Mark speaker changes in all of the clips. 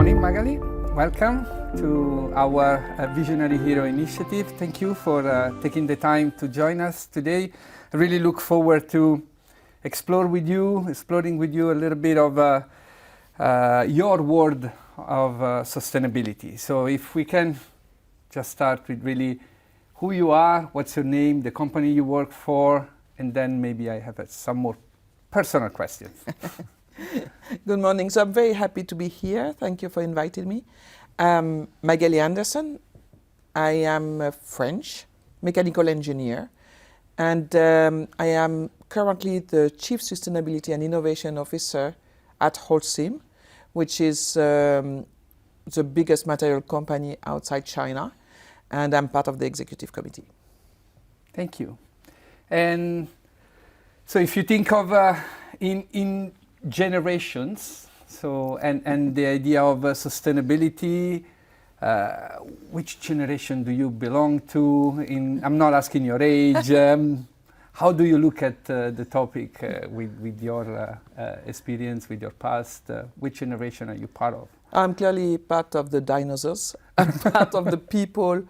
Speaker 1: morning, Magali. Welcome to our Visionary Hero Initiative. Thank you for taking the time to join us today. I really look forward to exploring with you a little bit of your world of sustainability. So if we can just start with really who you are, what's your name, the company you work for, and then maybe I have some more personal questions.
Speaker 2: Good morning. So I'm very happy to be here. Thank you for inviting me. Magali Anderson. I am a French mechanical engineer, and I am currently the Chief Sustainability and Innovation Officer at Holcim, which is the biggest material company outside China, and I'm part of the executive committee.
Speaker 1: Thank you. And so if you think of in generations, so and the idea of sustainability, which generation do you belong to? I'm not asking your age. How do you look at the topic with your experience, with your past? Which generation are you part of?
Speaker 2: I'm clearly part of the dinosaurs. I'm part of the people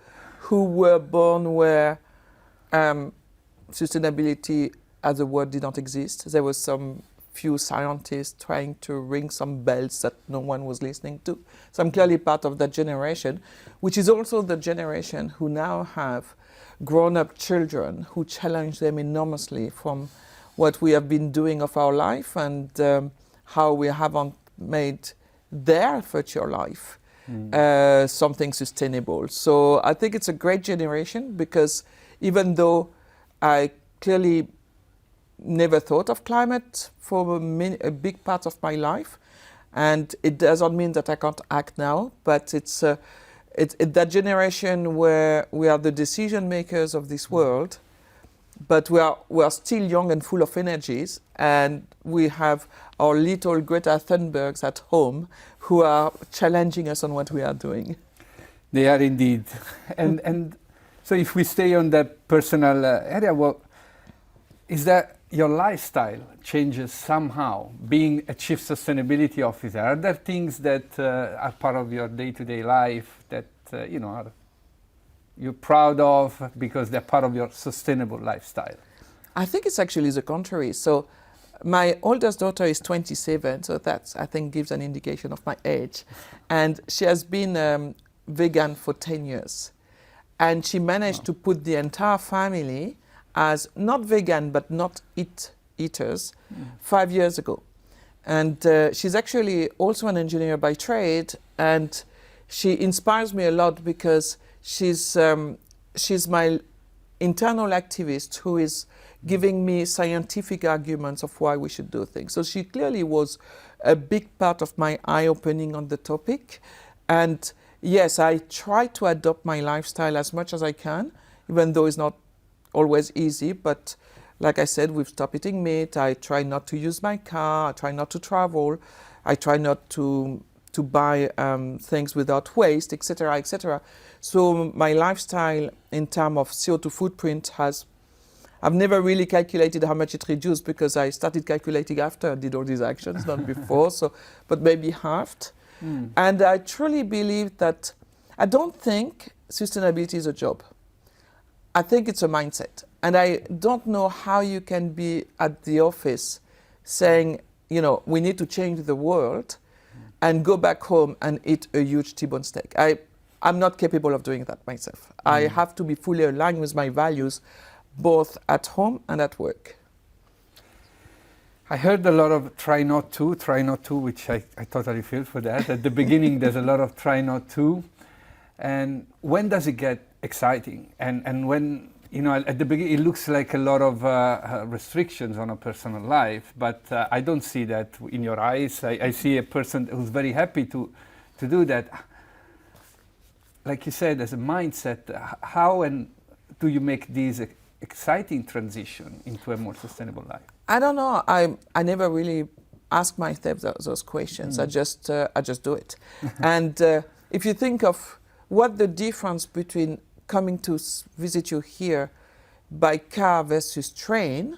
Speaker 2: who were born where sustainability as a word did not exist. There was some few scientists trying to ring some bells that no one was listening to. So I'm clearly part of that generation, which is also the generation who now have grown-up children who challenge them enormously from what we have been doing of our life and how we haven't made their future life something sustainable. So I think it's a great generation because even though I clearly never thought of climate for a big part of my life, and it doesn't mean that I can't act now, but it's that generation where we are the decision makers of this world, but we are still young and full of energies, and we have our little Greta Thunbergs at home who are challenging us on what we are doing.
Speaker 1: They are indeed. and so if we stay on that personal area, well, is that your lifestyle changes somehow, being a chief sustainability officer? Are there things that are part of your day-to-day life that you're proud of because they're part of your sustainable lifestyle?
Speaker 2: I think it's actually the contrary. So my oldest daughter is 27, so that I think gives an indication of my age. And she has been vegan for 10 years. And she managed to put the entire family as not vegan but not eaters 5 years ago. And she's actually also an engineer by trade, and she inspires me a lot because she's my internal activist who is giving me scientific arguments of why we should do things. So she clearly was a big part of my eye-opening on the topic. And yes, I try to adopt my lifestyle as much as I can, even though it's not always easy, but like I said, we've stopped eating meat. I try not to use my car. I try not to travel. I try not to buy things without waste, etc., etc. So my lifestyle in terms of CO2 footprint I've never really calculated how much it reduced because I started calculating after I did all these actions, not before. So, but maybe halved. And I truly believe that I don't think sustainability is a job. I think it's a mindset. And I don't know how you can be at the office saying, we need to change the world and go back home and eat a huge T-bone steak. I'm not capable of doing that myself. I have to be fully aligned with my values, both at home and at work.
Speaker 1: I heard a lot of try not to, which I totally feel for that. At the beginning, there's a lot of try not to. And when does it get exciting? And when, at the beginning, it looks like a lot of restrictions on a personal life, but I don't see that in your eyes. I see a person who's very happy to do that. Like you said, as a mindset, how and do you make these exciting transition into a more sustainable life?
Speaker 2: I don't know. I never really ask myself those questions. I just do it. And if you think of what the difference between coming to visit you here by car versus train,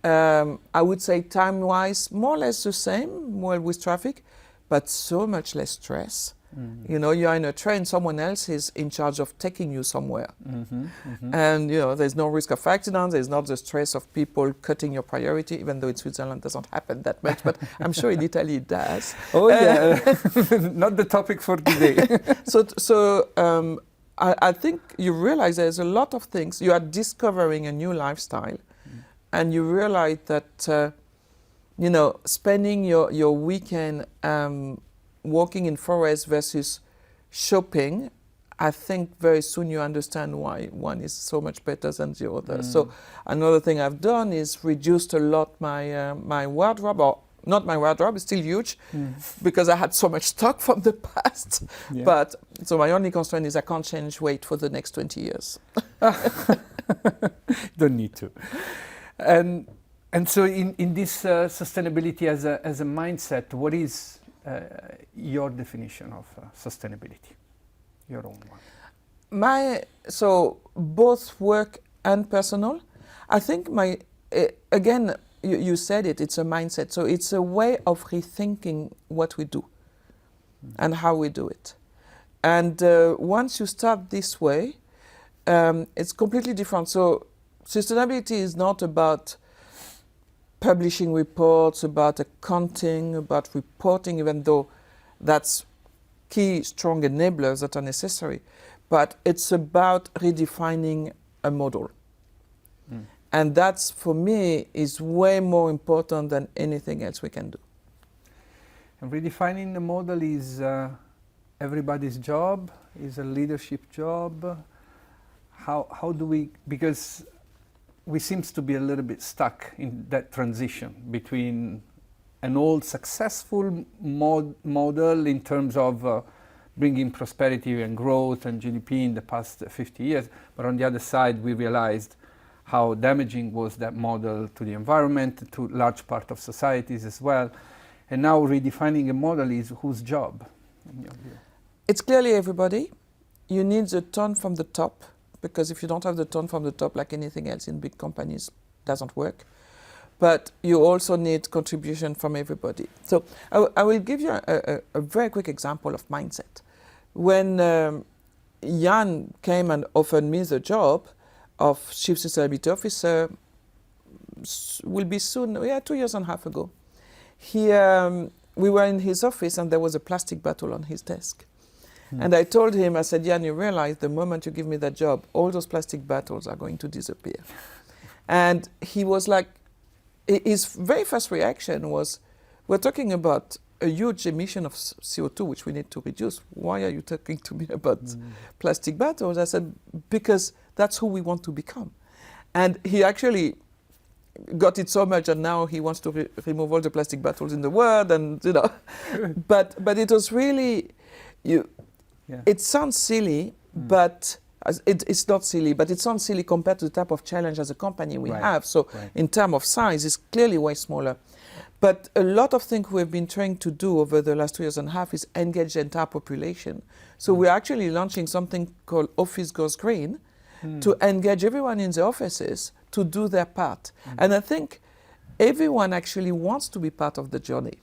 Speaker 2: I would say time-wise more or less the same, well, with traffic, but so much less stress. You know, you're in a train, someone else is in charge of taking you somewhere. And, you know, there's no risk of accident, there's not the stress of people cutting your priority, even though in Switzerland it doesn't happen that much, but I'm sure in Italy it does.
Speaker 1: Oh, yeah. Not the topic for today.
Speaker 2: I think you realize there's a lot of things. You are discovering a new lifestyle, and you realize that, you know, spending your weekend walking in forest versus shopping, I think very soon you understand why one is so much better than the other. So another thing I've done is reduced a lot my my wardrobe, or not my wardrobe, it's still huge, because I had so much stock from the past.
Speaker 1: Yeah.
Speaker 2: But so my only constraint is I can't change weight for the next 20 years.
Speaker 1: Don't need to. And so in this sustainability as a mindset, what is your definition of sustainability? Your own one.
Speaker 2: So both work and personal. I think again, you said it, it's a mindset. So it's a way of rethinking what we do and how we do it. And once you start this way, it's completely different. So sustainability is not about publishing reports, about accounting, about reporting, even though that's key strong enablers that are necessary. But it's about redefining a model. And that's, for me, is way more important than anything else we can do.
Speaker 1: And redefining the model is everybody's job, is a leadership job. How do we, because we seems to be a little bit stuck in that transition between an old successful model in terms of bringing prosperity and growth and GDP in the past 50 years, but on the other side we realized how damaging was that model to the environment, to large part of societies as well. And now redefining a model is whose job, in your view?
Speaker 2: It's clearly everybody. You need the tone from the top, because if you don't have the tone from the top, like anything else in big companies, it doesn't work. But you also need contribution from everybody. So I will give you a very quick example of mindset. When Jan came and offered me the job of Chief Sustainability Officer, will be soon, 2.5 years ago. We were in his office and there was a plastic bottle on his desk. And I told him, I said, Jan, you realize the moment you give me that job, all those plastic bottles are going to disappear. And he was like, his very first reaction was, we're talking about a huge emission of CO2, which we need to reduce. Why are you talking to me about plastic bottles? I said, because that's who we want to become. And he actually got it so much, and now he wants to remove all the plastic bottles in the world, and you know. but it was really, it sounds silly, but it's not silly, but it sounds silly compared to the type of challenge as a company we have. So in terms of size, it's clearly way smaller. But a lot of things we've been trying to do over the last 2.5 years is engage the entire population. So we're actually launching something called Office Goes Green to engage everyone in the offices to do their part. And I think everyone actually wants to be part of the journey.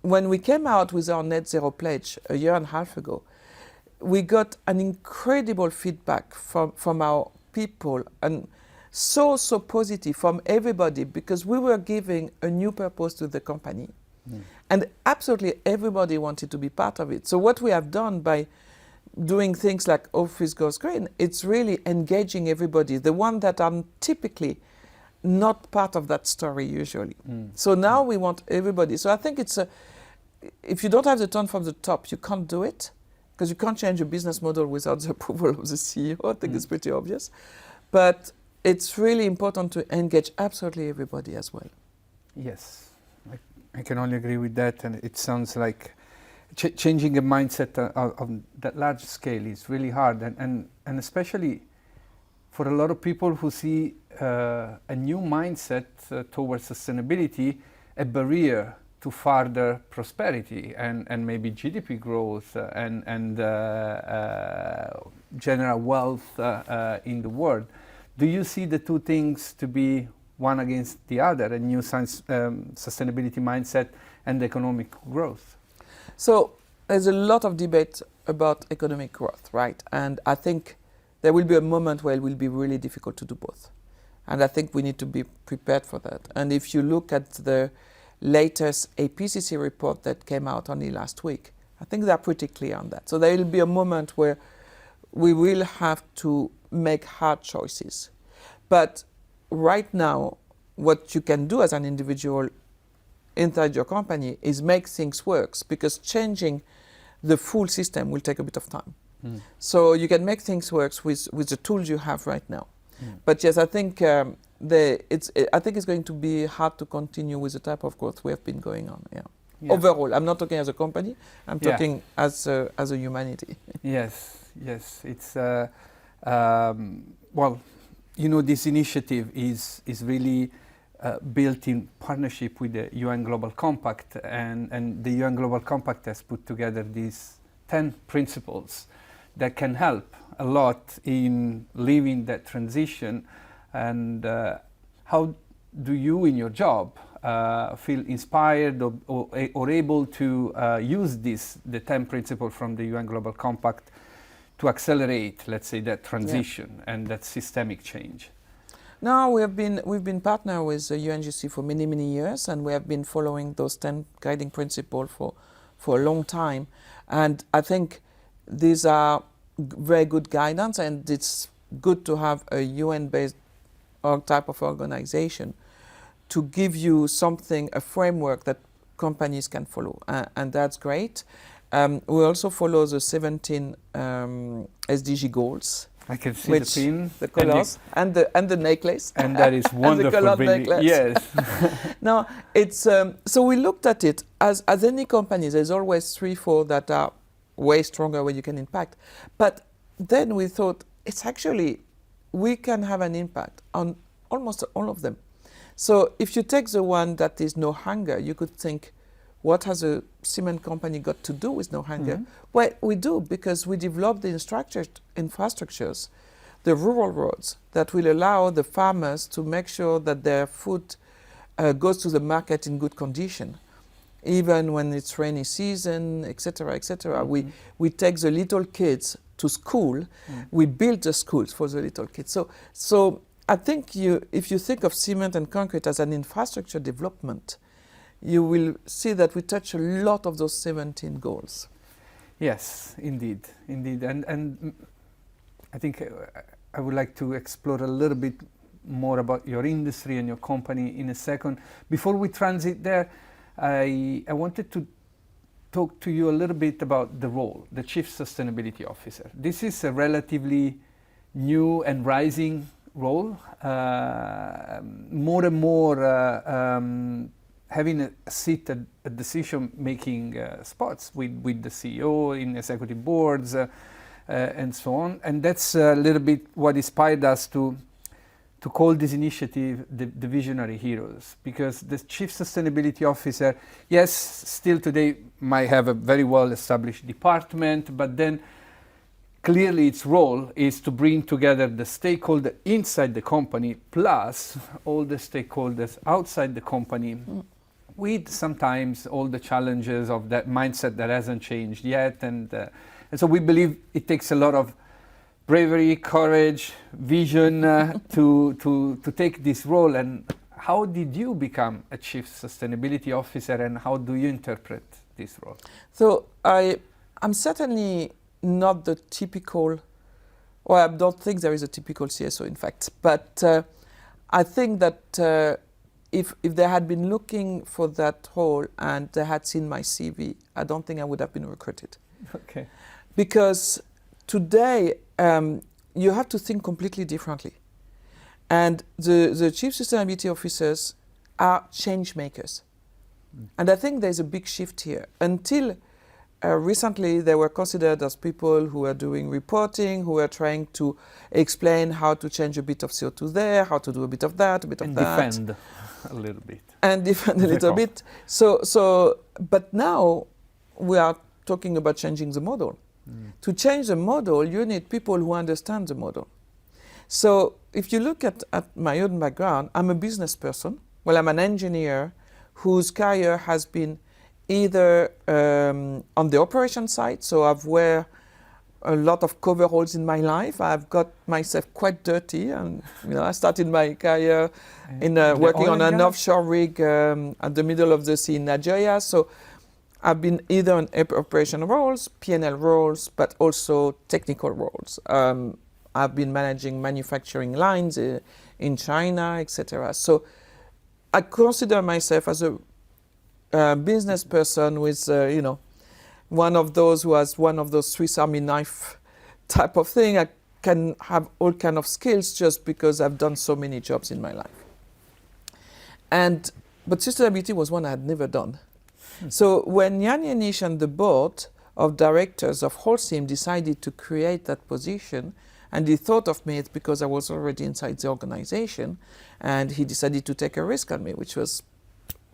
Speaker 2: When we came out with our net zero pledge 1.5 years ago, we got an incredible feedback from our people, and so positive from everybody, because we were giving a new purpose to the company. And absolutely everybody wanted to be part of it. So what we have done by doing things like Office Goes Green, it's really engaging everybody, the ones that are typically not part of that story usually. So now we want everybody. So I think if you don't have the tone from the top, you can't do it, because you can't change a business model without the approval of the CEO. I think it's pretty obvious. But it's really important to engage absolutely everybody as well. Yes,
Speaker 1: I can only agree with that, and it sounds like changing a mindset on that large scale is really hard, and especially for a lot of people who see a new mindset towards sustainability a barrier to further prosperity and maybe GDP growth and general wealth in the world. Do you see the two things to be one against the other, a new science, sustainability mindset and economic growth?
Speaker 2: So there's a lot of debate about economic growth, right? And I think there will be a moment where it will be really difficult to do both. And I think we need to be prepared for that. And if you look at the latest APCC report that came out only last week, I think they're pretty clear on that. So there will be a moment where we will have to make hard choices. But right now, what you can do as an individual inside your company is make things work, because changing the full system will take a bit of time. So you can make things work with the tools you have right now. But yes, I think I think it's going to be hard to continue with the type of growth we have been going on. Yeah. Overall, I'm not talking as a company. I'm talking as a humanity.
Speaker 1: Yes. It's well, you know, this initiative is really built in partnership with the UN Global Compact, and the UN Global Compact has put together these 10 principles that can help a lot in living that transition. And how do you in your job feel inspired or able to use the 10 principles from the UN Global Compact to accelerate, let's say, that transition and that systemic change?
Speaker 2: No, we've been partner with the UNGC for many years, and we have been following those 10 guiding principles for a long time. And I think these are very good guidance, and it's good to have a UN-based type of organization to give you something, a framework that companies can follow, and that's great. We also follow the 17 SDG goals.
Speaker 1: I can see the pin,
Speaker 2: the colors, and the necklace.
Speaker 1: And that is wonderful.
Speaker 2: And the colored necklace.
Speaker 1: Yes.
Speaker 2: Now it's so we looked at it as any company. There's always 3-4 that are way stronger where you can impact. But then we thought it's actually we can have an impact on almost all of them. So if you take the one that is no hunger, you could think, what has a cement company got to do with no hunger? Well, we do, because we developed the infrastructures, the rural roads that will allow the farmers to make sure that their food goes to the market in good condition, even when it's rainy season, etc., etc. We take the little kids to school. We build the schools for the little kids. So I think if you think of cement and concrete as an infrastructure development, you will see that we touch a lot of those 17 goals.
Speaker 1: Yes, indeed. And I think I would like to explore a little bit more about your industry and your company in a second. Before we transit there, I wanted to talk to you a little bit about the role, the Chief Sustainability Officer. This is a relatively new and rising role. More and more having a seat at decision-making spots with the CEO in executive boards and so on. And that's a little bit what inspired us to call this initiative the Visionary Heroes, because the Chief Sustainability Officer, yes, still today might have a very well-established department, but then clearly its role is to bring together the stakeholder inside the company plus all the stakeholders outside the company, with sometimes all the challenges of that mindset that hasn't changed yet. And so we believe it takes a lot of bravery, courage, vision to take this role. And how did you become a Chief Sustainability Officer, and how do you interpret this role? So
Speaker 2: I'm certainly not the typical, well, I don't think there is a typical CSO, in fact, but I think that if they had been looking for that role and they had seen my CV, I don't think I would have been recruited.
Speaker 1: Okay.
Speaker 2: Because today you have to think completely differently. And the Chief Sustainability Officers are change makers. And I think there's a big shift here. Until recently, they were considered as people who are doing reporting, who are trying to explain how to change a bit of CO2 there, how to do a bit of that, a bit of that.
Speaker 1: And defend a little bit.
Speaker 2: And defend a little bit. But now we are talking about changing the model. To change the model, you need people who understand the model. So if you look at my own background, I'm a business person. Well, I'm an engineer whose career has been either on the operation side, so I've wear a lot of coveralls in my life. I've got myself quite dirty, and I started my career in working on an offshore rig at the middle of the sea in Nigeria. So I've been either on operation roles, P&L roles, but also technical roles. I've been managing manufacturing lines in China, etc. So I consider myself as a business person with, one of those who has one of those Swiss Army knife type of thing. I can have all kind of skills just because I've done so many jobs in my life. But sustainability was one I had never done. So when Jan Janisch and the board of directors of Holcim decided to create that position, and he thought of me, it's because I was already inside the organization, and he decided to take a risk on me, which was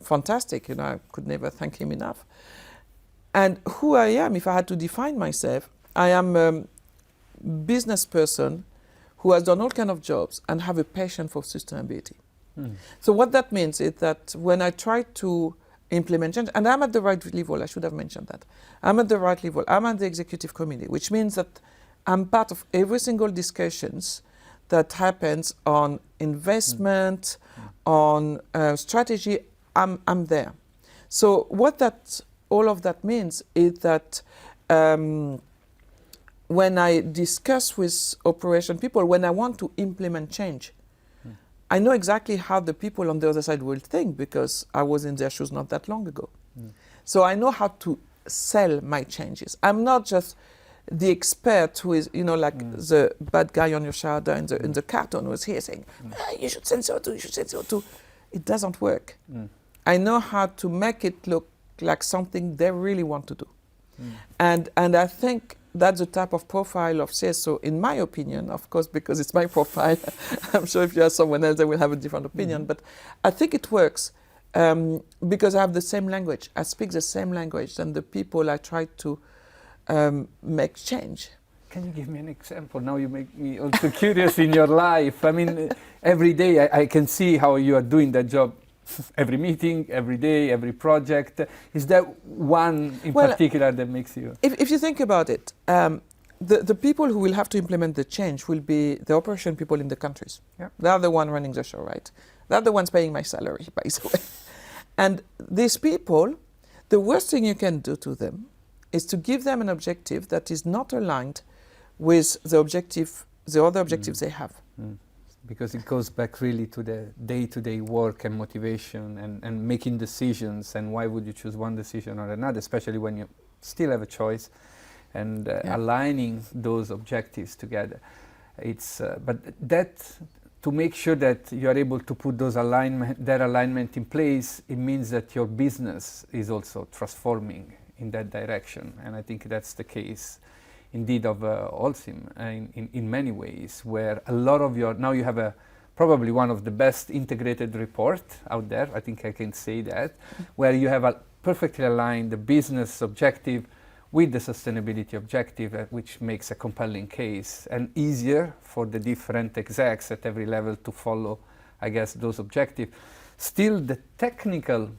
Speaker 2: fantastic. I could never thank him enough. And who I am, if I had to define myself, I am a business person who has done all kinds of jobs and have a passion for sustainability. So what that means is that when I try to implement change, and I'm at the right level, I should have mentioned that. I'm at the right level. I'm at the executive committee, which means that I'm part of every single discussions that happens on investment, on strategy. I'm there. So what all of that means is that when I discuss with operation people, when I want to implement change, I know exactly how the people on the other side will think because I was in their shoes not that long ago. So I know how to sell my changes. I'm not just the expert who is, the bad guy on your shoulder in the cartoon who is here saying, you should send CO2, you should send CO2. It doesn't work. I know how to make it look like something they really want to do. And I think that's the type of profile of CSO, in my opinion, of course, because it's my profile. I'm sure if you ask someone else, they will have a different opinion. But I think it works because I have the same language. I speak the same language than the people I try to make change.
Speaker 1: Can you give me an example? Now you make me also curious in your life. I mean, every day I can see how you are doing that job. Every meeting, every day, every project. Is there one in particular that makes you?
Speaker 2: If you think about it, the people who will have to implement the change will be the operation people in the countries.
Speaker 1: Yeah.
Speaker 2: They're the one running the show, right? They're the ones paying my salary, by the way. And these people, the worst thing you can do to them is to give them an objective that is not aligned with the other objectives they have.
Speaker 1: Because it goes back really to the day-to-day work and motivation and making decisions, and why would you choose one decision or another, especially when you still have a choice, and aligning those objectives together. But that, to make sure that you are able to put that alignment in place, it means that your business is also transforming in that direction, and I think that's the case indeed of Holcim in many ways, where a lot of now you have probably one of the best integrated report out there, I think I can say that, where you have perfectly aligned the business objective with the sustainability objective, which makes a compelling case and easier for the different execs at every level to follow, I guess, those objectives. Still, the technical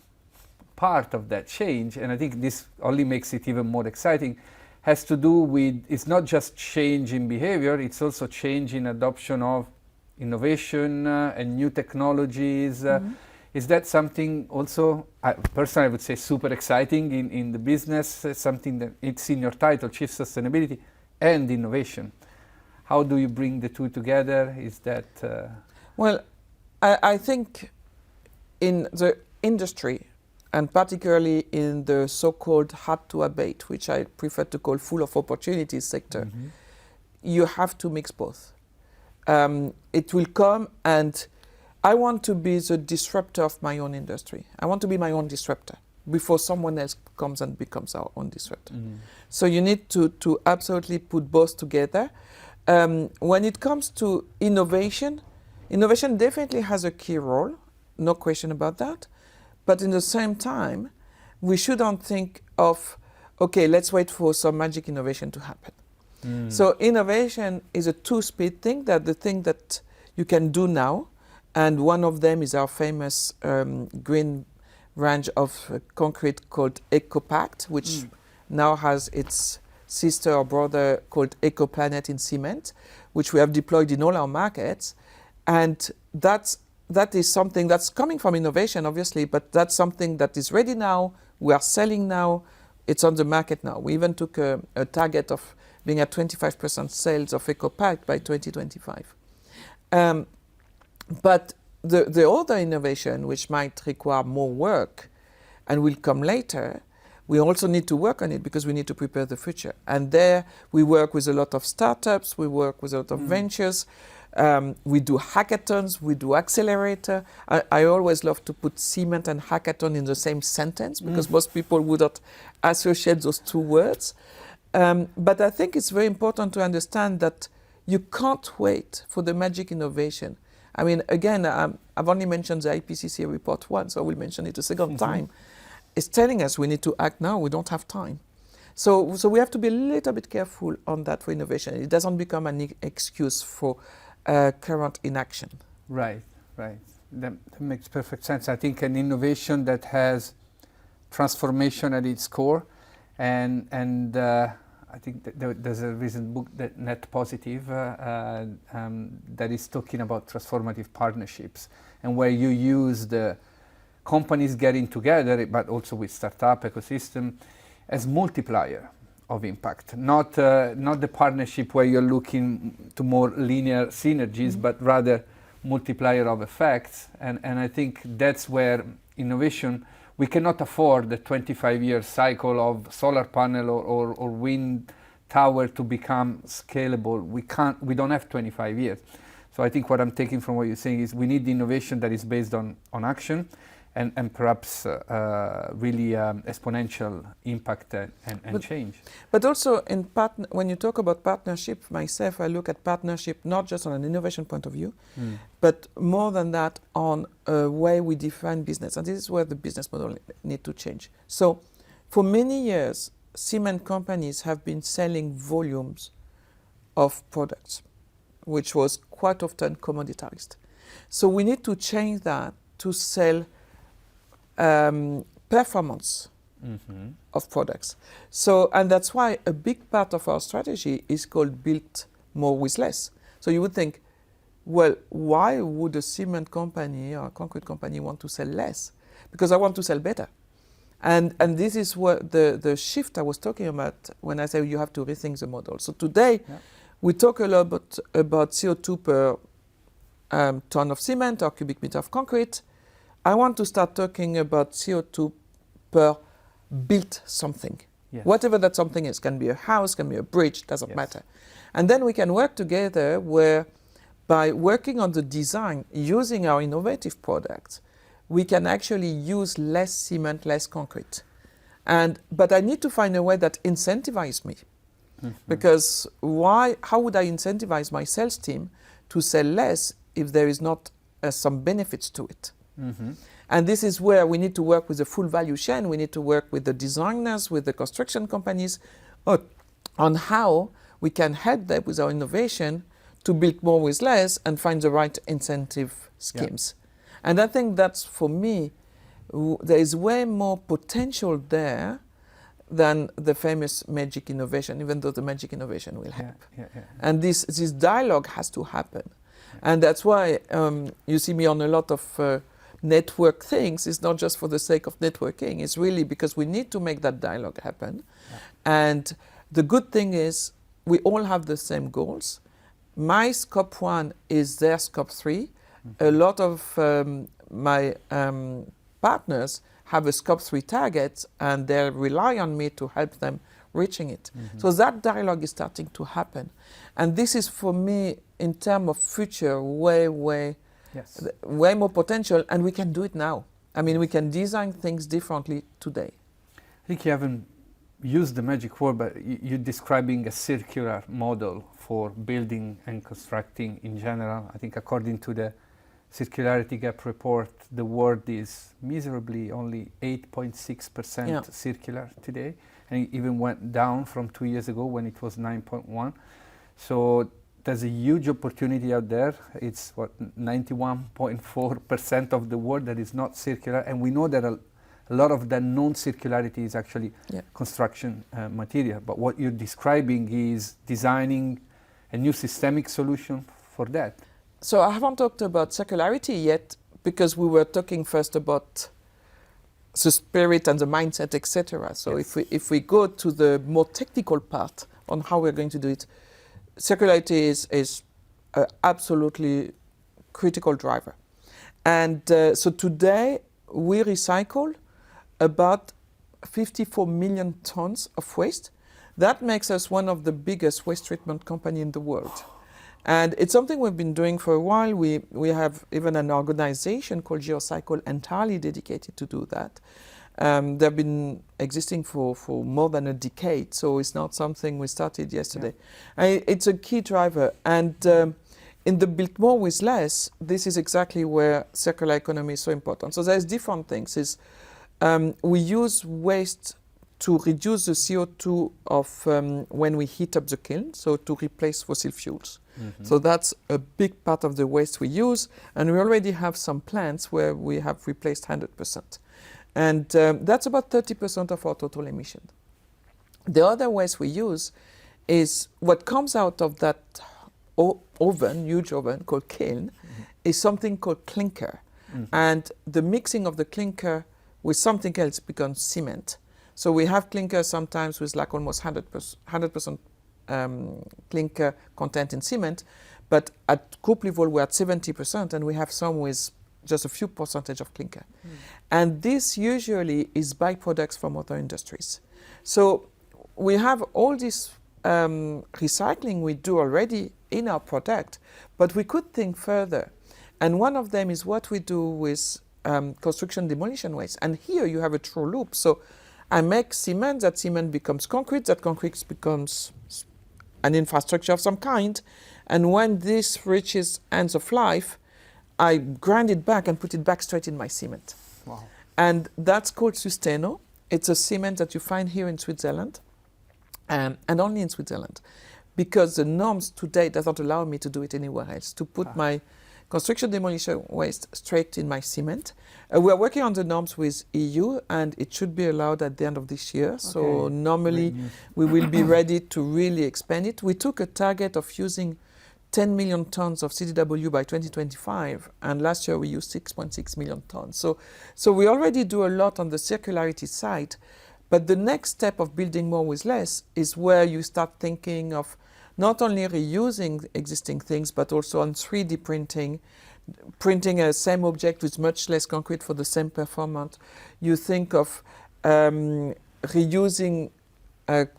Speaker 1: part of that change, and I think this only makes it even more exciting, has to do with, it's not just change in behavior, it's also change in adoption of innovation and new technologies. Is that something also, personally I would say super exciting in the business, something that it's in your title, Chief Sustainability and Innovation. How do you bring the two together? Is that...
Speaker 2: Well, I think in the industry, and particularly in the so-called hard-to-abate, which I prefer to call full of opportunities sector, you have to mix both. It will come, and I want to be the disruptor of my own industry. I want to be my own disruptor before someone else comes and becomes our own disruptor. So you need to absolutely put both together. When it comes to innovation, innovation definitely has a key role, no question about that. But in the same time, we shouldn't think of, okay, let's wait for some magic innovation to happen. So innovation is a two-speed thing, that the thing that you can do now. And one of them is our famous green range of concrete called EcoPact, which now has its sister or brother called EcoPlanet in cement, which we have deployed in all our markets. And that is something that's coming from innovation, obviously, but that's something that is ready now. We are selling now. It's on the market now. We even took a target of being at 25% sales of EcoPact by 2025. But the other innovation, which might require more work and will come later, we also need to work on it because we need to prepare the future. And there we work with a lot of startups, we work with a lot of ventures, we do hackathons, we do accelerator. I always love to put cement and hackathon in the same sentence because most people would not associate those two words. But I think it's very important to understand that you can't wait for the magic innovation. I mean, again, I've only mentioned the IPCC report once, I will mention it a second time. It's telling us we need to act now, we don't have time. So we have to be a little bit careful on that for innovation. It doesn't become an excuse for current inaction.
Speaker 1: Right. That makes perfect sense. I think an innovation that has transformation at its core, and I think there's a recent book, that Net Positive, that is talking about transformative partnerships, and where you use the companies getting together, but also with startup ecosystem, as multiplier of impact. Not the partnership where you're looking to more linear synergies, but rather multiplier of effects. And I think that's where innovation, we cannot afford the 25-year cycle of solar panel or wind tower to become scalable. We don't have 25 years. So I think what I'm taking from what you're saying is we need innovation that is based on action and perhaps really exponential impact and change.
Speaker 2: But also when you talk about partnership, myself, I look at partnership not just on an innovation point of view, but more than that on a way we define business. And this is where the business model need to change. So for many years, cement companies have been selling volumes of products, which was quite often commoditized. So we need to change that to sell performance of products. So, and that's why a big part of our strategy is called build more with less. So you would think, well, why would a cement company or a concrete company want to sell less? Because I want to sell better. And this is what the shift I was talking about when I say you have to rethink the model. So today, we talk a lot about CO2 per ton of cement or cubic meter of concrete. I want to start talking about CO2 per built something. Yes. Whatever that something is, can be a house, can be a bridge, doesn't matter. And then we can work together where by working on the design, using our innovative products, we can actually use less cement, less concrete. But I need to find a way that incentivizes me. Because how would I incentivize my sales team to sell less if there is not some benefits to it? And this is where we need to work with the full value chain. We need to work with the designers, with the construction companies, on how we can help them with our innovation to build more with less and find the right incentive schemes. And I think that's, for me, there is way more potential there than the famous magic innovation, even though the magic innovation will help. And this dialogue has to happen. And that's why you see me on a lot of network things. It's not just for the sake of networking. It's really because we need to make that dialogue happen. And the good thing is we all have the same goals. My scope 1 is their scope 3. A lot of my partners have a scope 3 target and they rely on me to help them reaching it. So that dialogue is starting to happen. And this is, for me, in terms of future, way more potential, and we can do it now. I mean, we can design things differently today.
Speaker 1: I think you haven't used the magic word, but you're describing a circular model for building and constructing in general. I think according to the Circularity Gap report, the world is miserably only 8.6% circular today, and it even went down from 2 years ago when it was 9.1. So there's a huge opportunity out there. It's what 91.4% of the world that is not circular, and we know that a lot of that non-circularity is actually construction material. But what you're describing is designing a new systemic solution for that.
Speaker 2: So I haven't talked about circularity yet, because we were talking first about the spirit and the mindset, etc. So if we go to the more technical part on how we're going to do it, circularity is an absolutely critical driver. And so today we recycle about 54 million tons of waste. That makes us one of the biggest waste treatment company in the world. And it's something we've been doing for a while. We have even an organization called GeoCycle entirely dedicated to do that. They've been existing for more than a decade, so it's not something we started yesterday. It's a key driver. And in the build more with less, this is exactly where circular economy is so important. So there's different things. We use waste to reduce the CO2 of when we heat up the kiln, so to replace fossil fuels. Mm-hmm. So that's a big part of the waste we use, and we already have some plants where we have replaced 100%. And that's about 30% of our total emission. The other waste we use is what comes out of that huge oven called kiln, is something called clinker. Mm-hmm. And the mixing of the clinker with something else becomes cement. So we have clinker sometimes with like almost 100% clinker content in cement, but at group level we're at 70%, and we have some with just a few percentage of clinker. And this usually is byproducts from other industries. So we have all this recycling we do already in our product, but we could think further. And one of them is what we do with construction demolition waste. And here you have a true loop. So I make cement, that cement becomes concrete, that concrete becomes an infrastructure of some kind. And when this reaches ends of life, I grind it back and put it back straight in my cement.
Speaker 1: Wow.
Speaker 2: And that's called Susteno. It's a cement that you find here in Switzerland, and only in Switzerland, because the norms today does not allow me to do it anywhere else, to put my construction demolition waste straight in my cement. We're working on the norms with EU, and it should be allowed at the end of this year. Okay. So normally we will be ready to really expand it. We took a target of using 10 million tons of CDW by 2025, and last year we used 6.6 million tons. So we already do a lot on the circularity side, but the next step of building more with less is where you start thinking of not only reusing existing things, but also on 3D printing a same object with much less concrete for the same performance. You think of reusing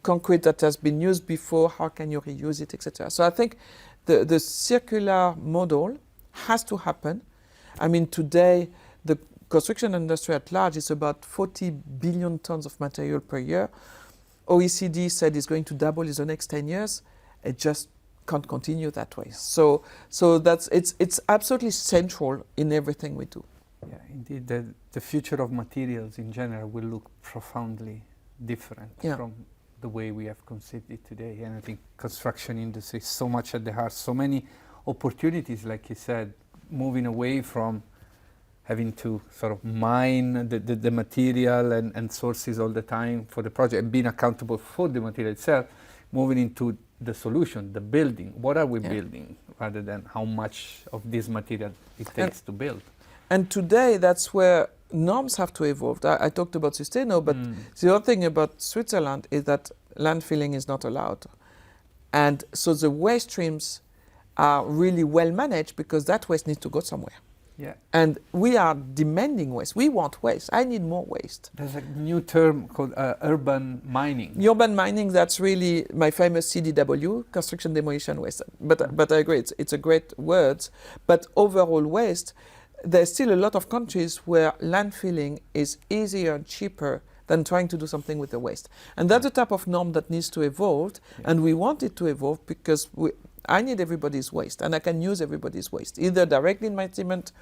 Speaker 2: concrete that has been used before, how can you reuse it, etc. So I think the circular model has to happen. I mean, today, the construction industry at large is about 40 billion tons of material per year. OECD said it's going to double in the next 10 years. It just can't continue that way. So that's it's absolutely central in everything we do.
Speaker 1: Yeah, indeed, the future of materials in general will look profoundly different from the way we have conceived it today. And I think construction industry is so much at the heart, so many opportunities, like you said, moving away from having to sort of mine the material and sources all the time for the project and being accountable for the material itself, moving into the solution, the building. What are we building, rather than how much of this material it takes to build?
Speaker 2: And today, that's where norms have to evolve. I talked about Susteno, but the other thing about Switzerland is that landfilling is not allowed. And so the waste streams are really well managed because that waste needs to go somewhere.
Speaker 1: Yeah.
Speaker 2: And we are demanding waste. We want waste. I need more waste.
Speaker 1: There's a new term called urban mining.
Speaker 2: Urban mining, that's really my famous CDW, construction demolition waste. But I agree, it's a great word. But overall waste, there's still a lot of countries where landfilling is easier and cheaper than trying to do something with the waste. And that's the type of norm that needs to evolve. Yeah. And we want it to evolve because I need everybody's waste, and I can use everybody's waste, either directly in my cement,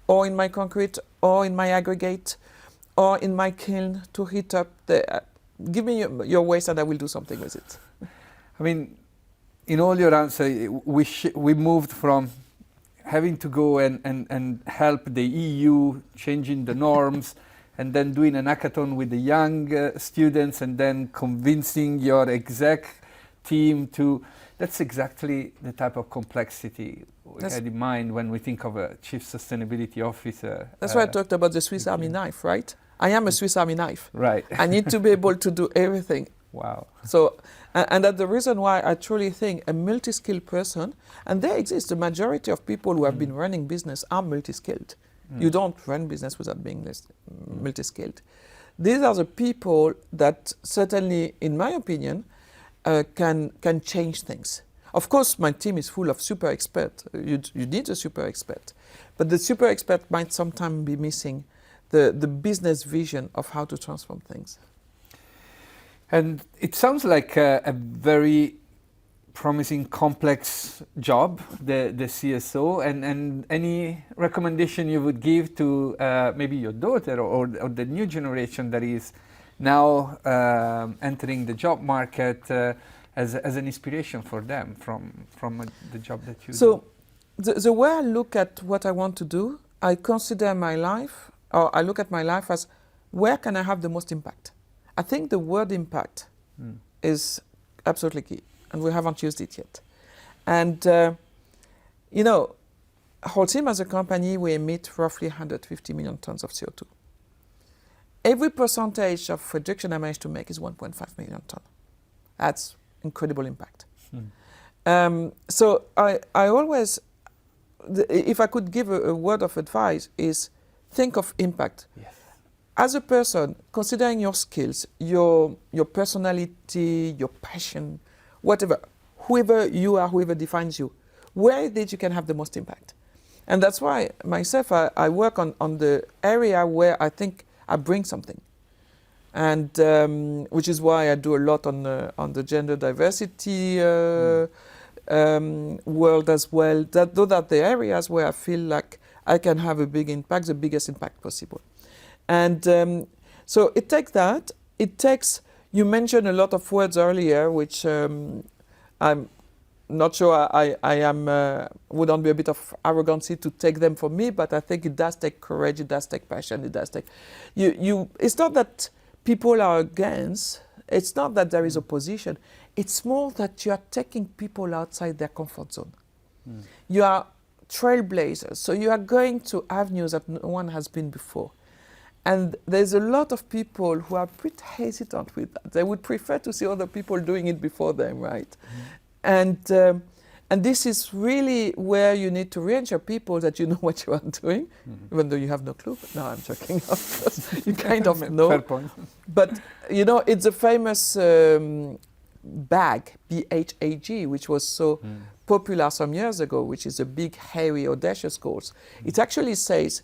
Speaker 2: or in my concrete, or in my aggregate, or in my kiln to heat up. Give me your waste and I will do something with it.
Speaker 1: I mean, in all your answer, we moved from having to go and help the EU changing the norms, and then doing an hackathon with the young students, and then convincing your exec team to. That's exactly the type of complexity we had in mind when we think of a chief sustainability officer.
Speaker 2: That's why I talked about the Swiss Army knife, right? I am a Swiss Army knife.
Speaker 1: Right.
Speaker 2: I need to be able to do everything.
Speaker 1: Wow.
Speaker 2: So, and that's the reason why I truly think a multi-skilled person, and there exists the majority of people who have been running business are multi-skilled. You don't run business without being multi-skilled. These are the people that certainly, in my opinion, can change things. Of course, my team is full of super experts. You need a super expert. But the super expert might sometimes be missing the business vision of how to transform things.
Speaker 1: And it sounds like a very promising, complex job, the CSO. And any recommendation you would give to maybe your daughter or the new generation that is now entering the job market as an inspiration for them from the job that you do?
Speaker 2: So the way I look at what I want to do, I consider my life, or I look at my life as where can I have the most impact? I think the word impact is absolutely key, and we haven't used it yet. And, you know, Holcim as a company, we emit roughly 150 million tons of CO2. Every percentage of reduction I manage to make is 1.5 million tons. That's incredible impact. So I always, if I could give a word of advice, is think of impact.
Speaker 1: Yes.
Speaker 2: As a person, considering your skills, your personality, your passion, whatever, whoever you are, whoever defines you, where is it you can have the most impact? And that's why myself, I work on the area where I think I bring something. And which is why I do a lot on the gender diversity world as well. Those are the areas where I feel like I can have a big impact, the biggest impact possible. And so it takes that. It takes, you mentioned a lot of words earlier, which I'm not sure I wouldn't be a bit of arrogancy to take them for me, but I think it does take courage, it does take passion, it does take, it's not that people are against, it's not that there is opposition, it's more that you are taking people outside their comfort zone. You are trailblazers, so you are going to avenues that no one has been before. And there's a lot of people who are pretty hesitant with that. They would prefer to see other people doing it before them, right? And this is really where you need to reassure people that you know what you are doing, even though you have no clue. No, I'm joking, of course. You kind of know.
Speaker 1: Fair point.
Speaker 2: But, you know, it's a famous bag, BHAG, which was so popular some years ago, which is a big, hairy, audacious goals. It actually says,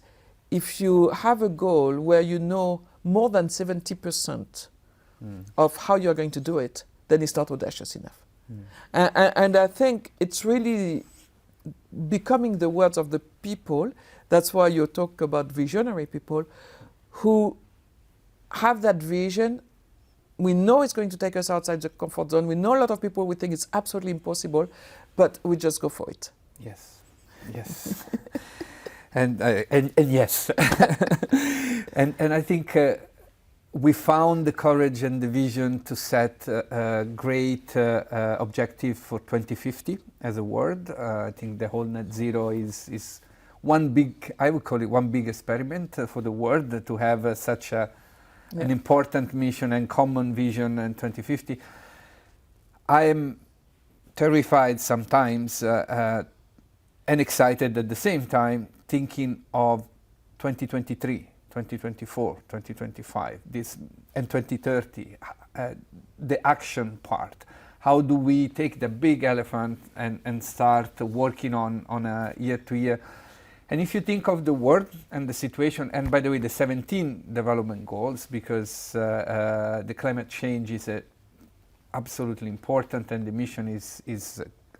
Speaker 2: if you have a goal where you know more than 70% of how you're going to do it, then it's not audacious enough. And I think it's really becoming the words of the people. That's why you talk about visionary people who have that vision. We know it's going to take us outside the comfort zone. We know a lot of people, we think it's absolutely impossible, but we just go for it.
Speaker 1: Yes, yes. And yes. and I think we found the courage and the vision to set a great objective for 2050 as a world. I think the whole net zero is one big, I would call it one big experiment for the world to have such an important mission and common vision in 2050. I am terrified sometimes and excited at the same time, thinking of 2023, 2024, 2025, and 2030, the action part. How do we take the big elephant and start working on a year to year? And if you think of the world and the situation, and by the way, the 17 development goals, because the climate change is absolutely important and the mission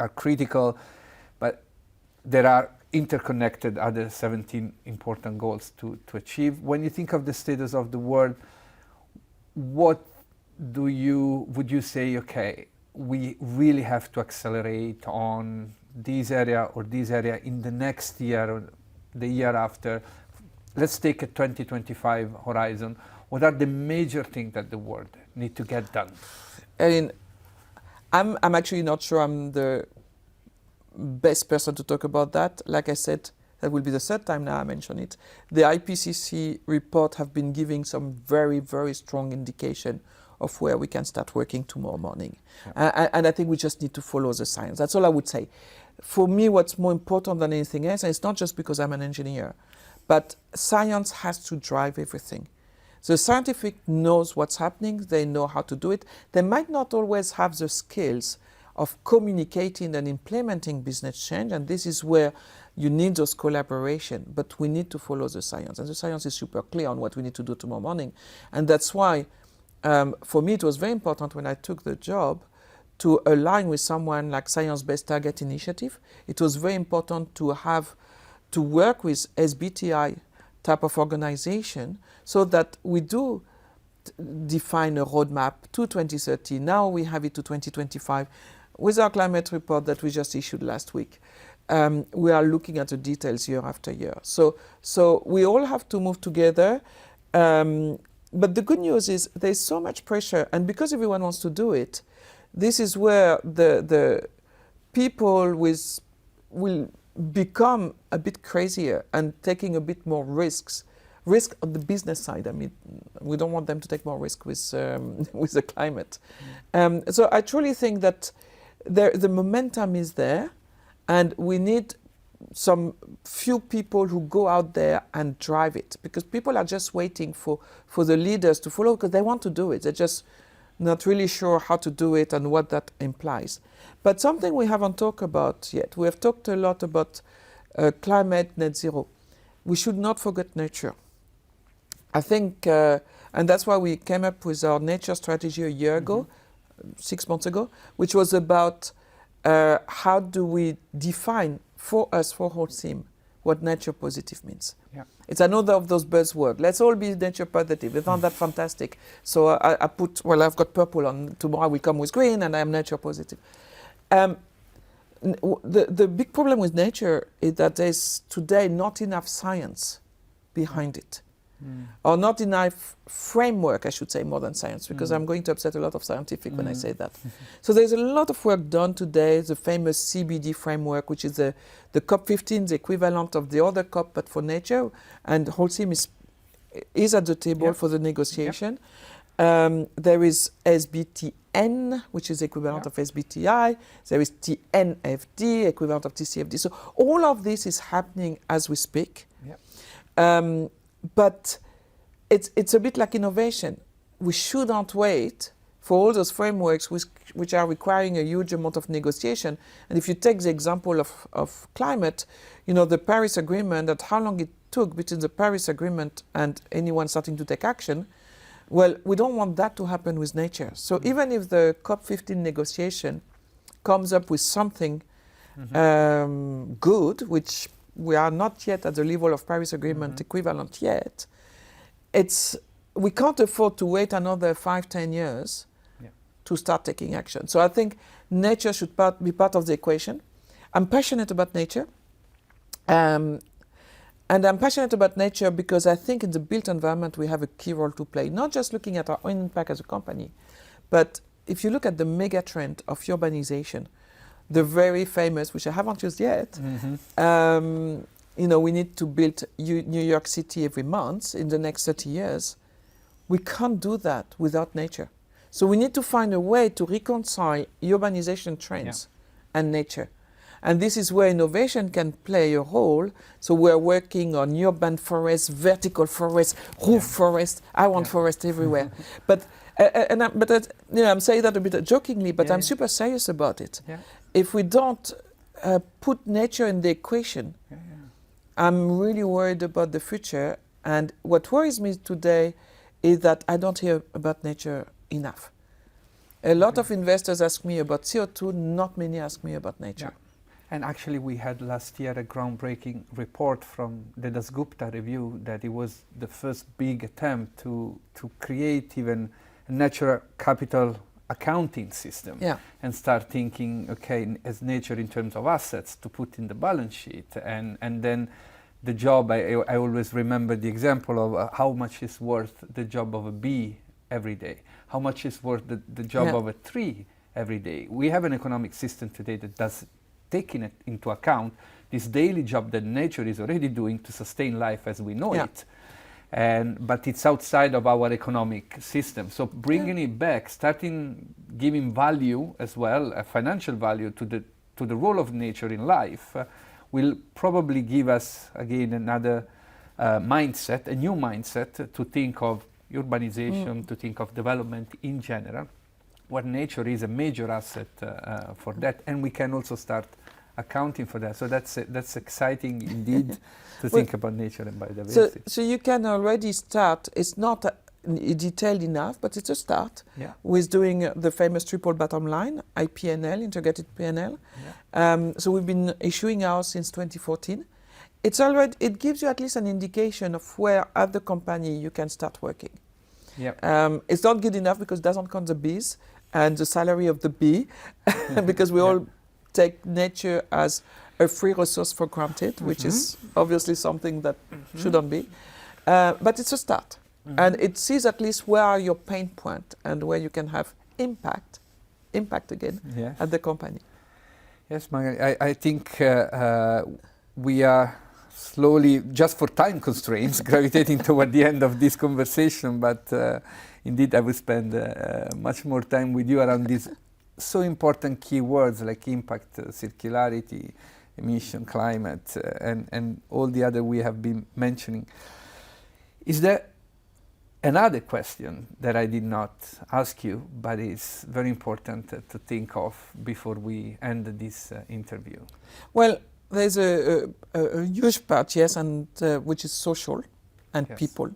Speaker 1: are critical, but there are interconnected other 17 important goals to achieve. When you think of the status of the world, what would you say, okay, we really have to accelerate on this area or this area in the next year or the year after. Let's take a 2025 horizon. What are the major things that the world need to get done?
Speaker 2: I mean, I'm actually not sure I'm the best person to talk about that. Like I said, that will be the third time now I mention it. The IPCC report have been giving some very, very strong indication of where we can start working tomorrow morning. Yeah. And I think we just need to follow the science. That's all I would say. For me, what's more important than anything else, and it's not just because I'm an engineer, but science has to drive everything. The scientific knows what's happening, they know how to do it. They might not always have the skills of communicating and implementing business change, and this is where you need those collaboration, but we need to follow the science. And the science is super clear on what we need to do tomorrow morning. And that's why, for me, it was very important when I took the job to align with someone like Science-Based Target Initiative. It was very important to work with SBTI type of organization so that we do define a roadmap to 2030. Now we have it to 2025. With our climate report that we just issued last week, we are looking at the details year after year. So we all have to move together. But the good news is there's so much pressure, and because everyone wants to do it, this is where the people will become a bit crazier and taking a bit more risk on the business side. I mean, we don't want them to take more risk with the climate. So I truly think that the momentum is there, and we need some few people who go out there and drive it, because people are just waiting for the leaders to follow because they want to do it. They're just not really sure how to do it and what that implies. But something we haven't talked about yet, we have talked a lot about climate, net zero. We should not forget nature. I think, and that's why we came up with our nature strategy a year ago, 6 months ago, which was about how do we define for us, for Holcim, what nature positive means. Yeah. It's another of those buzzwords. Let's all be nature positive. Isn't that fantastic? So I've got purple on, tomorrow I will come with green, and I am nature positive. The big problem with nature is that there's today not enough science behind it. Or not enough framework, I should say, more than science, because I'm going to upset a lot of scientific when I say that. So there's a lot of work done today, the famous CBD framework, which is the COP15, the equivalent of the other COP, but for nature, and Holcim is at the table for the negotiation. There is SBTN, which is the equivalent of SBTI. There is TNFD, equivalent of TCFD. So all of this is happening as we speak. But it's a bit like innovation. We shouldn't wait for all those frameworks which are requiring a huge amount of negotiation. And if you take the example of climate, the Paris Agreement, that how long it took between the Paris Agreement and anyone starting to take action, well, we don't want that to happen with nature. So even if the COP15 negotiation comes up with something good, which we are not yet at the level of Paris Agreement equivalent yet, we can't afford to wait another 5-10 years to start taking action. So I think nature should be part of the equation. I'm passionate about nature. And I'm passionate about nature because I think in the built environment we have a key role to play, not just looking at our own impact as a company, but if you look at the mega trend of urbanization, the very famous, which I haven't used yet, we need to build New York City every month in the next 30 years. We can't do that without nature. So we need to find a way to reconcile urbanization trends and nature. And this is where innovation can play a role. So we're working on urban forests, vertical forests, roof forests. I want forest everywhere. But I'm saying that a bit jokingly, but I'm super serious about it. If we don't put nature in the equation, I'm really worried about the future. And what worries me today is that I don't hear about nature enough. A lot of investors ask me about CO2, not many ask me about nature.
Speaker 1: And actually we had last year a groundbreaking report from the Dasgupta review that it was the first big attempt to create even a natural capital accounting system
Speaker 2: Yeah.
Speaker 1: and start thinking, okay, as nature in terms of assets to put in the balance sheet, and then the job, I always remember the example of how much is worth the job of a bee every day, how much is worth the job of a tree every day. We have an economic system today that does taking it into account this daily job that nature is already doing to sustain life as we know it. But it's outside of our economic system. So bringing it back, starting giving value as well, a financial value to the role of nature in life, will probably give us again another mindset, a new mindset to think of urbanization, to think of development in general, where nature is a major asset for that, and we can also start accounting for that. So that's exciting indeed to think about nature and biodiversity.
Speaker 2: So you can already start. It's not detailed enough, but it's a start with doing the famous triple bottom line, IPNL, integrated PNL. So we've been issuing ours since 2014. It gives you at least an indication of where at the company you can start working. It's not good enough because it doesn't count the bees and the salary of the bee, because we all take nature as a free resource for granted, which is obviously something that shouldn't be. But it's a start. And it sees at least where are your pain points and where you can have impact again at the company.
Speaker 1: Yes, Magali, I think we are slowly, just for time constraints, gravitating toward the end of this conversation, but indeed I will spend much more time with you around these so important keywords like impact, circularity, emission, climate, and all the other we have been mentioning. Is there another question that I did not ask you, but is very important to think of before we end this interview?
Speaker 2: Well, there's a huge part, and which is social and people.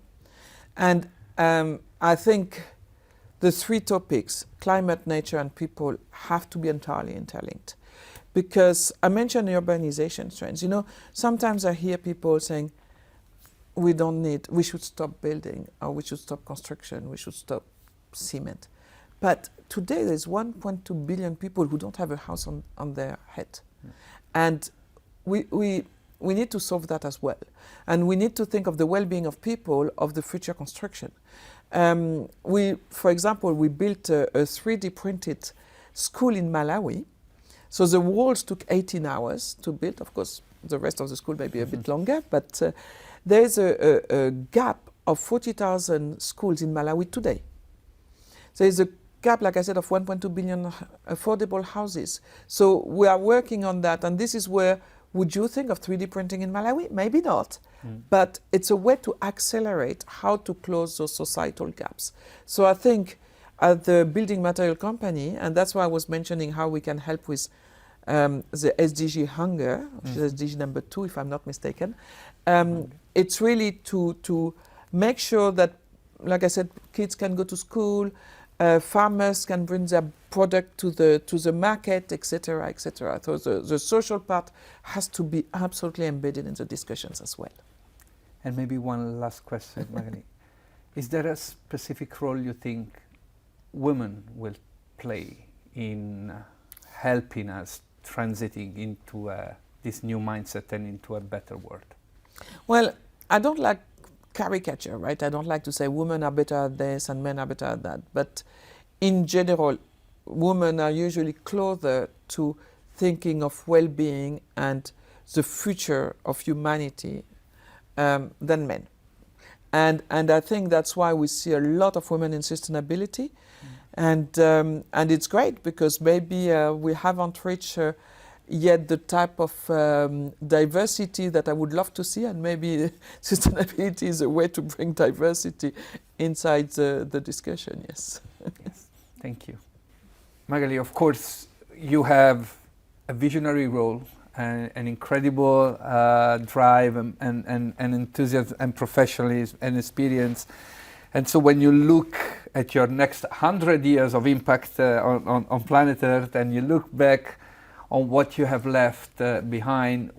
Speaker 2: And I think the three topics, climate, nature, and people, have to be entirely interlinked. Because I mentioned urbanization trends. You know, sometimes I hear people saying, we should stop building, or we should stop construction, we should stop cement. But today there's 1.2 billion people who don't have a house on their head. And we need to solve that as well. And we need to think of the well-being of people of the future construction. For example, we built a 3D printed school in Malawi. So the walls took 18 hours to build. Of course, the rest of the school may be a bit longer, but there's a gap of 40,000 schools in Malawi today. There's a gap, like I said, of 1.2 billion affordable houses. So we are working on that, and this is where, would you think of 3D printing in Malawi? Maybe not, but it's a way to accelerate how to close those societal gaps. So I think at the building material company, and that's why I was mentioning how we can help with the SDG hunger, which is SDG number 2, if I'm not mistaken. It's really to make sure that, like I said, kids can go to school, farmers can bring their product to the market, etc., etc. So the social part has to be absolutely embedded in the discussions as well.
Speaker 1: And maybe one last question, Magali. Is there a specific role you think women will play in helping us transiting into this new mindset and into a better world?
Speaker 2: Well, I don't like caricature, right? I don't like to say women are better at this and men are better at that. But in general, women are usually closer to thinking of well-being and the future of humanity than men. And I think that's why we see a lot of women in sustainability. And it's great because maybe we haven't reached yet the type of diversity that I would love to see, and maybe sustainability is a way to bring diversity inside the discussion, yes.
Speaker 1: Yes. Thank you. Magali, of course, you have a visionary role, an incredible drive and enthusiasm and professionalism and experience. And so when you look at your next 100 years of impact on planet Earth, and you look back on what you have left behind,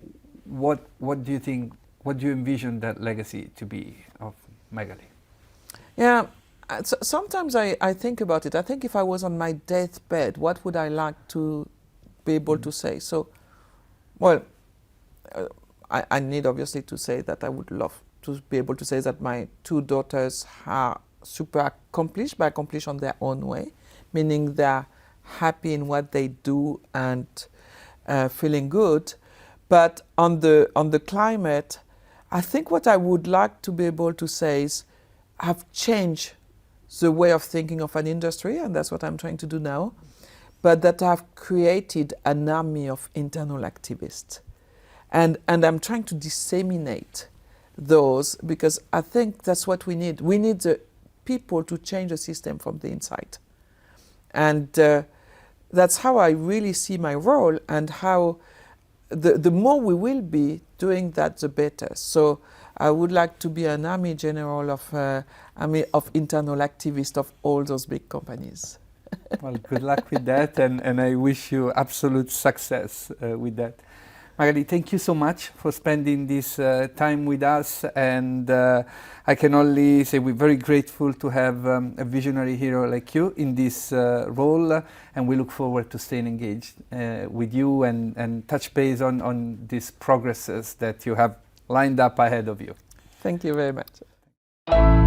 Speaker 1: what do you think, what do you envision that legacy to be of Magali?
Speaker 2: Yeah, Sometimes I think about it. I think if I was on my deathbed, what would I like to be able to say? So, well, I need obviously to say that I would love to be able to say that my two daughters are super accomplished, but accomplished on their own way, meaning they're happy in what they do and feeling good. But on the climate, I think what I would like to be able to say is I've changed the way of thinking of an industry, and that's what I'm trying to do now, but that I've created an army of internal activists. And I'm trying to disseminate those, because I think that's what we need. We need the people to change the system from the inside. And that's how I really see my role, and how the more we will be doing that, the better. So I would like to be an army general of internal activists of all those big companies.
Speaker 1: Well, good luck with that, and I wish you absolute success with that. Magali, thank you so much for spending this time with us, and I can only say we're very grateful to have a visionary hero like you in this role, and we look forward to staying engaged with you and touch base on these progresses that you have lined up ahead of you.
Speaker 2: Thank you very much.